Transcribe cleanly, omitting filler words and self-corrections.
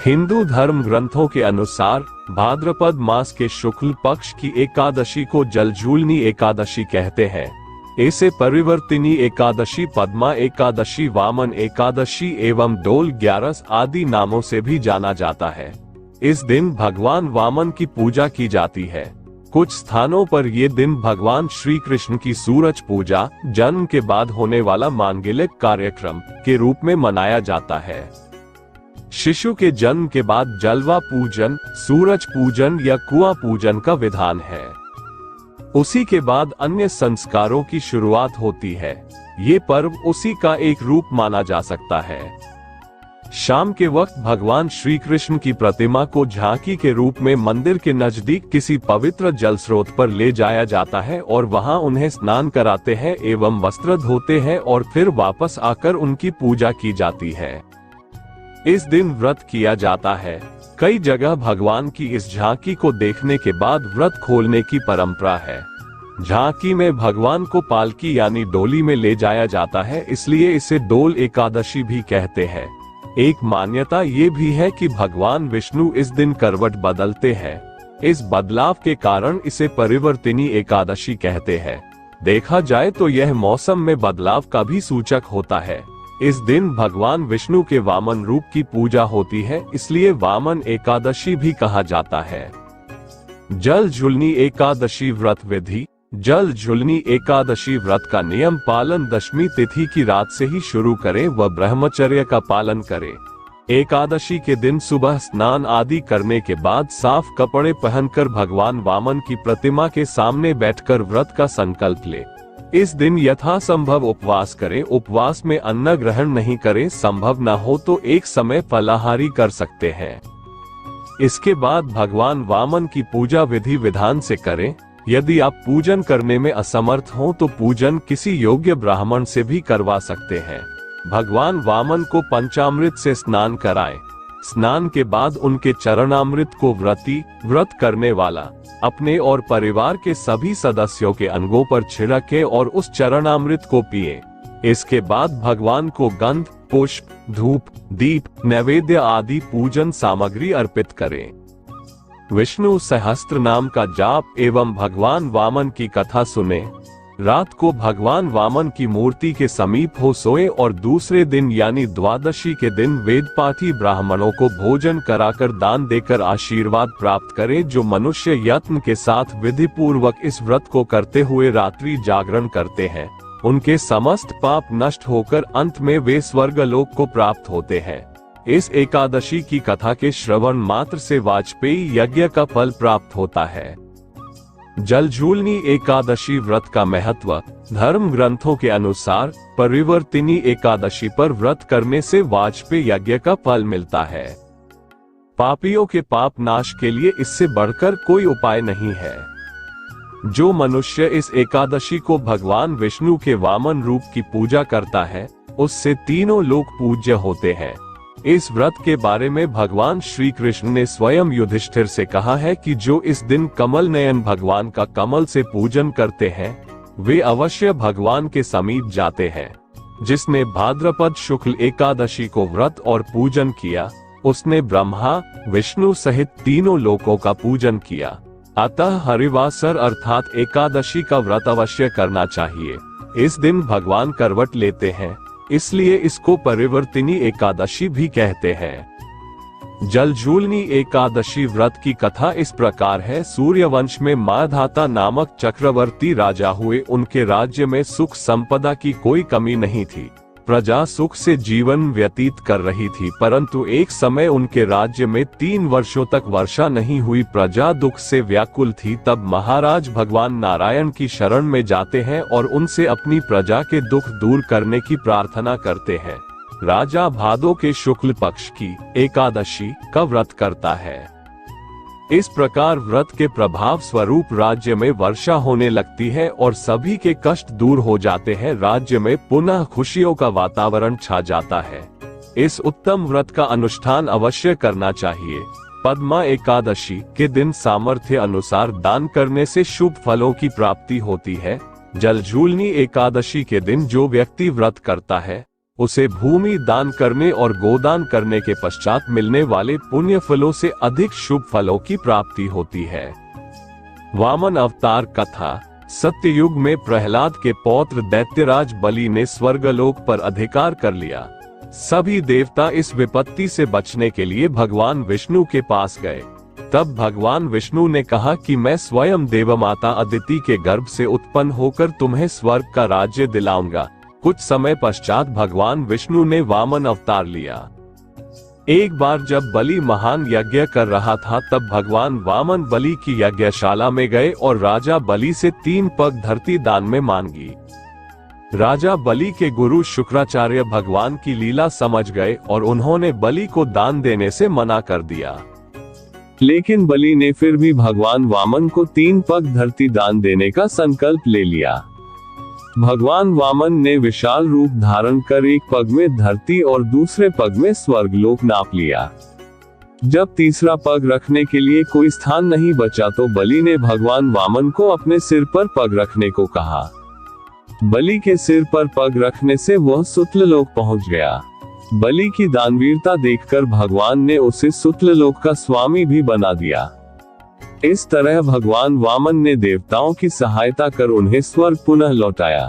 हिंदू धर्म ग्रंथों के अनुसार भाद्रपद मास के शुक्ल पक्ष की एकादशी को जलझूलनी एकादशी कहते हैं। इसे परिवर्तिनी एकादशी, पद्मा एकादशी, वामन एकादशी एवं डोल 11 आदि नामों से भी जाना जाता है। इस दिन भगवान वामन की पूजा की जाती है। कुछ स्थानों पर ये दिन भगवान श्री कृष्ण की सूरज पूजा, जन्म के बाद होने वाला मांगलिक कार्यक्रम के रूप में मनाया जाता है। शिशु के जन्म के बाद जलवा पूजन, सूरज पूजन या कुआं पूजन का विधान है। उसी के बाद अन्य संस्कारों की शुरुआत होती है। ये पर्व उसी का एक रूप माना जा सकता है। शाम के वक्त भगवान श्री कृष्ण की प्रतिमा को झांकी के रूप में मंदिर के नजदीक किसी पवित्र जल स्रोत पर ले जाया जाता है और वहां उन्हें स्नान कराते हैं एवं वस्त्र धोते हैं और फिर वापस आकर उनकी पूजा की जाती है। इस दिन व्रत किया जाता है। कई जगह भगवान की इस झांकी को देखने के बाद व्रत खोलने की परंपरा है। झांकी में भगवान को पालकी यानी डोली में ले जाया जाता है, इसलिए इसे डोल एकादशी भी कहते हैं। एक मान्यता ये भी है कि भगवान विष्णु इस दिन करवट बदलते हैं। इस बदलाव के कारण इसे परिवर्तिनी एकादशी कहते हैं। देखा जाए तो यह मौसम में बदलाव का भी सूचक होता है। इस दिन भगवान विष्णु के वामन रूप की पूजा होती है, इसलिए वामन एकादशी भी कहा जाता है। जल झूलनी एकादशी व्रत विधि। जल झूलनी एकादशी व्रत का नियम पालन दशमी तिथि की रात से ही शुरू करें व ब्रह्मचर्य का पालन करें। एकादशी के दिन सुबह स्नान आदि करने के बाद साफ कपड़े पहनकर भगवान वामन की प्रतिमा के सामने बैठकर व्रत का संकल्प ले। इस दिन यथासंभव उपवास करें। उपवास में अन्न ग्रहण नहीं करें। संभव न हो तो एक समय फलाहारी कर सकते हैं। इसके बाद भगवान वामन की पूजा विधि विधान से करें। यदि आप पूजन करने में असमर्थ हों तो पूजन किसी योग्य ब्राह्मण से भी करवा सकते हैं। भगवान वामन को पंचामृत से स्नान कराएं। स्नान के बाद उनके चरणामृत को व्रत करने वाला अपने और परिवार के सभी सदस्यों के अंगों पर छिड़के और उस चरणामृत को पिए। इसके बाद भगवान को गंध, पुष्प, धूप, दीप, नैवेद्य आदि पूजन सामग्री अर्पित करें। विष्णु सहस्त्र नाम का जाप एवं भगवान वामन की कथा सुने। रात को भगवान वामन की मूर्ति के समीप हो सोए और दूसरे दिन यानी द्वादशी के दिन वेदपाठी ब्राह्मणों को भोजन कराकर दान देकर आशीर्वाद प्राप्त करें। जो मनुष्य यत्न के साथ विधि पूर्वक इस व्रत को करते हुए रात्रि जागरण करते हैं, उनके समस्त पाप नष्ट होकर अंत में वे स्वर्गलोक को प्राप्त होते हैं। इस एकादशी की कथा के श्रवण मात्र से वाजपेयी यज्ञ का फल प्राप्त होता है। जलझूलनी एकादशी व्रत का महत्व। धर्म ग्रंथों के अनुसार परिवर्तिनी एकादशी पर व्रत करने से वाजपेयी यज्ञ का फल मिलता है। पापियों के पाप नाश के लिए इससे बढ़कर कोई उपाय नहीं है। जो मनुष्य इस एकादशी को भगवान विष्णु के वामन रूप की पूजा करता है, उससे तीनों लोक पूज्य होते हैं। इस व्रत के बारे में भगवान श्री कृष्ण ने स्वयं युधिष्ठिर से कहा है कि जो इस दिन कमल नयन भगवान का कमल से पूजन करते हैं, वे अवश्य भगवान के समीप जाते हैं। जिसने भाद्रपद शुक्ल एकादशी को व्रत और पूजन किया, उसने ब्रह्मा, विष्णु सहित तीनों लोकों का पूजन किया। अतः हरिवासर अर्थात एकादशी का व्रत अवश्य करना चाहिए। इस दिन भगवान करवट लेते हैं, इसलिए इसको परिवर्तिनी एकादशी भी कहते हैं। जलझूलनी एकादशी व्रत की कथा इस प्रकार है। सूर्यवंश में माधाता नामक चक्रवर्ती राजा हुए। उनके राज्य में सुख संपदा की कोई कमी नहीं थी। प्रजा सुख से जीवन व्यतीत कर रही थी, परंतु एक समय उनके राज्य में 3 वर्षों तक वर्षा नहीं हुई। प्रजा दुख से व्याकुल थी। तब महाराज भगवान नारायण की शरण में जाते हैं और उनसे अपनी प्रजा के दुख दूर करने की प्रार्थना करते हैं। राजा भादो के शुक्ल पक्ष की एकादशी का व्रत करता है। इस प्रकार व्रत के प्रभाव स्वरूप राज्य में वर्षा होने लगती है और सभी के कष्ट दूर हो जाते हैं। राज्य में पुनः खुशियों का वातावरण छा जाता है। इस उत्तम व्रत का अनुष्ठान अवश्य करना चाहिए। पद्मा एकादशी के दिन सामर्थ्य अनुसार दान करने से शुभ फलों की प्राप्ति होती है। जलझूलनी एकादशी के दिन जो व्यक्ति व्रत करता है, उसे भूमि दान करने और गोदान करने के पश्चात मिलने वाले पुण्य फलों से अधिक शुभ फलों की प्राप्ति होती है। वामन अवतार कथा। सत्ययुग में प्रहलाद के पौत्र दैत्यराज बलि ने स्वर्गलोक पर अधिकार कर लिया। सभी देवता इस विपत्ति से बचने के लिए भगवान विष्णु के पास गए। तब भगवान विष्णु ने कहा कि मैं स्वयं देवमाता अदिति के गर्भ से उत्पन्न होकर तुम्हें स्वर्ग का राज्य दिलाऊंगा। कुछ समय पश्चात भगवान विष्णु ने वामन अवतार लिया। एक बार जब बलि महान यज्ञ कर रहा था तब भगवान वामन बलि की यज्ञशाला में गए और राजा बलि से 3 पग धरती दान में मांगी। राजा बलि के गुरु शुक्राचार्य भगवान की लीला समझ गए और उन्होंने बलि को दान देने से मना कर दिया। लेकिन बलि ने फिर भी भगवान वामन को 3 पग धरती दान देने का संकल्प ले लिया। भगवान वामन ने विशाल रूप धारण कर एक पग में धरती और दूसरे पग में स्वर्गलोक नाप लिया। जब तीसरा पग रखने के लिए कोई स्थान नहीं बचा तो बलि ने भगवान वामन को अपने सिर पर पग रखने को कहा। बलि के सिर पर पग रखने से वह सुतलोक पहुंच गया। बलि की दानवीरता देखकर भगवान ने उसे सुतलोक का स्वामी भी बना दिया। इस तरह भगवान वामन ने देवताओं की सहायता कर उन्हें स्वर्ग पुनः लौटाया।